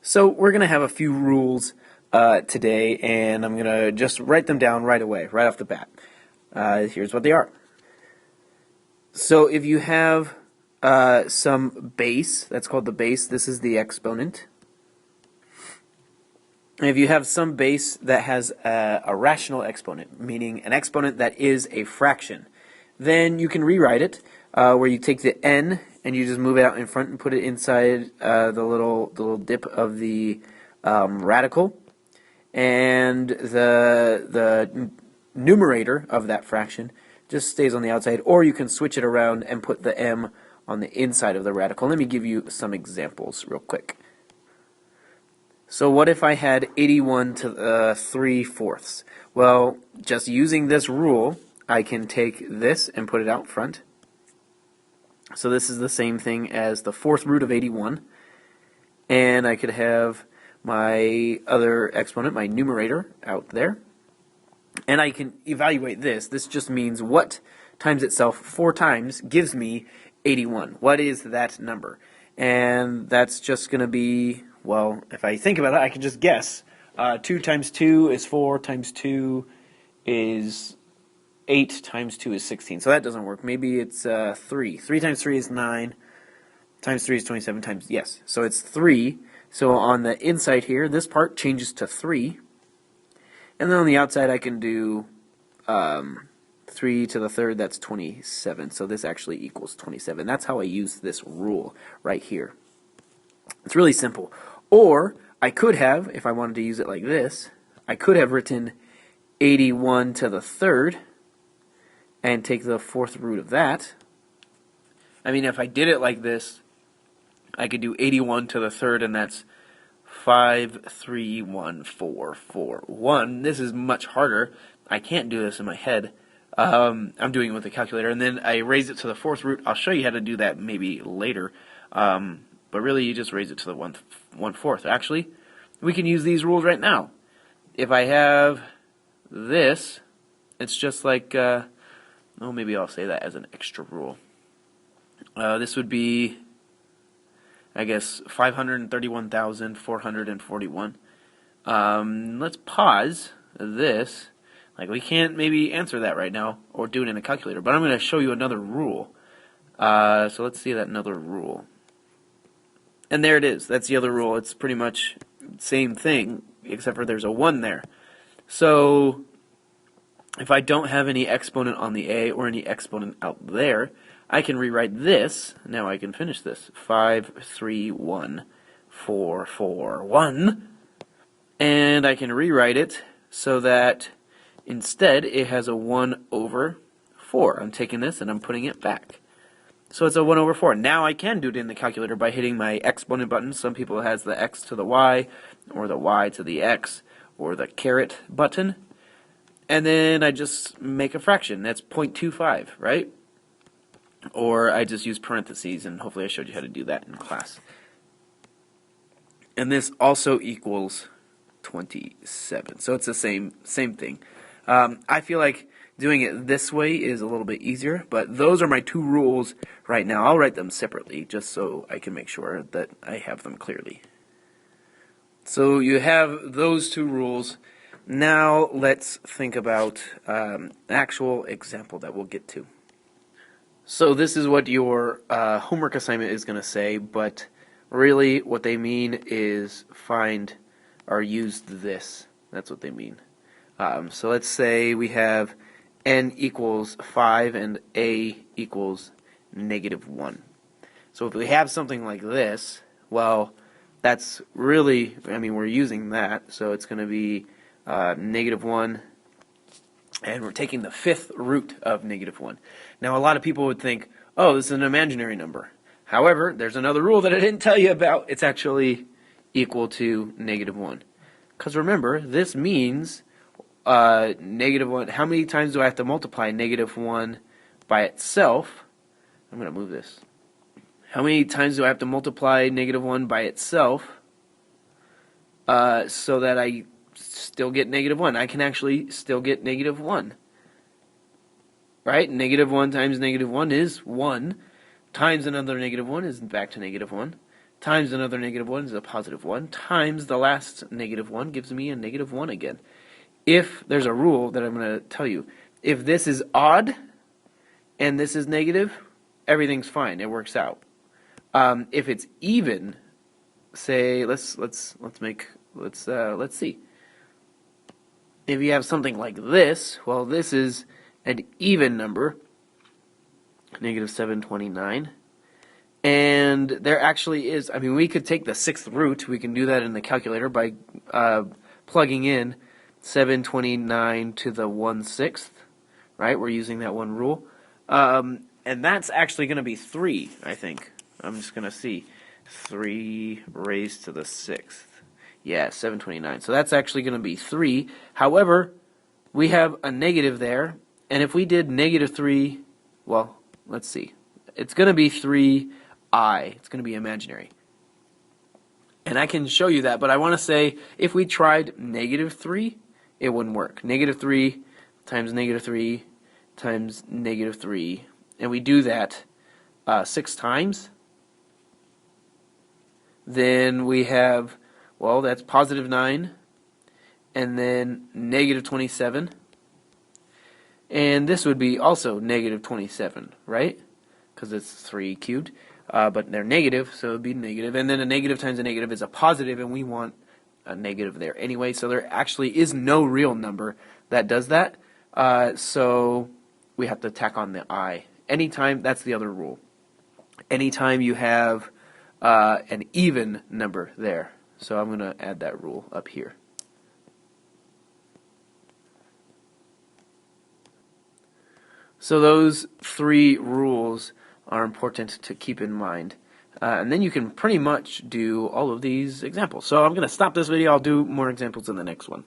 So we're going to have a few rules today, and I'm going to just write them down right away, right off the bat. Here's what they are. So if you have some base, that's called the base, this is the exponent. And if you have some base that has a rational exponent, meaning an exponent that is a fraction, then you can rewrite it where you take the n and you just move it out in front and put it inside the little dip of the radical, and the numerator of that fraction just stays on the outside, or you can switch it around and put the m on the inside of the radical. Let me give you some examples real quick. So what if I had 81 to the 3/4? Well, just using this rule, I can take this and put it out front. So this is the same thing as the 4th root of 81. And I could have my other exponent, my numerator, out there. And I can evaluate this. This just means what times itself 4 times gives me 81. What is that number? And that's just going to be, well, if I think about it, I can just guess. 2 times 2 is 4, times 2 is 8, times 2 is 16. So that doesn't work. Maybe it's 3. 3 times 3 is 9, times 3 is 27, times, yes. So it's 3. So on the inside here, this part changes to 3. And then on the outside, I can do 3 to the 3rd, that's 27. So this actually equals 27. That's how I use this rule right here. It's really simple. Or I could have, if I wanted to use it like this, I could have written 81 to the 3rd and take the 4th root of that. I mean, if I did it like this, I could do 81 to the 3rd, and that's 5, 3, 1, 4, 4, 1. This is much harder. I can't do this in my head. I'm doing it with a calculator, and then I raise it to the 4th root. I'll show you how to do that maybe later. But really, you just raise it to the 1/4. Actually, we can use these rules right now. If I have this, it's just like, oh, maybe I'll say that as an extra rule. This would be, I guess, 531,441. Let's pause this. Like, we can't maybe answer that right now or do it in a calculator, but I'm going to show you another rule. So let's see that another rule. And there it is. That's the other rule. It's pretty much the same thing, except for there's a 1 there. So if I don't have any exponent on the a or any exponent out there, I can rewrite this. Now I can finish this. 5, 3, 1, 4, 4, 1. And I can rewrite it so that instead it has a 1/4. I'm taking this and I'm putting it back. So it's a 1/4. Now I can do it in the calculator by hitting my exponent button. Some people it has the x to the y, or the y to the x, or the caret button. And then I just make a fraction. That's 0.25, right? Or I just use parentheses, and hopefully I showed you how to do that in class. And this also equals 27. So it's the same thing. I feel like doing it this way is a little bit easier, but those are my 2 rules right now. I'll write them separately just so I can make sure that I have them clearly. So you have those 2 rules. Now let's think about an actual example that we'll get to. So this is what your homework assignment is going to say, but really what they mean is find or use this. That's what they mean. So let's say we have n equals 5 and a equals -1. So if we have something like this, well, that's really, I mean, we're using that, so it's going to be -1, and we're taking the 5th root of -1. Now, a lot of people would think, oh, this is an imaginary number. However, there's another rule that I didn't tell you about. It's actually equal to -1. Because remember, this means -1, how many times do I have to multiply -1 by itself? I'm going to move this. How many times do I have to multiply -1 by itself so that I still get -1? I can actually still get -1. Right? -1 times -1 is 1. Times another -1 is back to -1. times another negative 1 is a positive 1, times the last negative 1 gives me a negative 1 again. If there's a rule that I'm going to tell you, if this is odd and this is negative, everything's fine. It works out. If it's even, say let's see. If you have something like this, well, this is an even number, negative 729. And there actually is, I mean, we could take the sixth root. We can do that in the calculator by plugging in 729 to the 1/6, right? We're using that one rule. And that's actually going to be 3, I think. I'm just going to see. 3 raised to the 6th. Yeah, 729. So that's actually going to be 3. However, we have a negative there. And if we did negative 3, well, let's see. It's going to be 3i. It's going to be imaginary. And I can show you that, but I want to say if we tried negative 3, it wouldn't work. Negative 3 times negative 3 times negative 3. And we do that 6 times. Then we have, well, that's positive 9. And then negative 27. And this would be also negative 27, right? Because it's 3 cubed. But they're negative, so it would be negative. And then a negative times a negative is a positive, and we want a negative there anyway. So there actually is no real number that does that. So we have to tack on the I. Anytime, that's the other rule. Anytime you have an even number there. So I'm going to add that rule up here. So those 3 rules are important to keep in mind. And then you can pretty much do all of these examples. So I'm going to stop this video. I'll do more examples in the next one.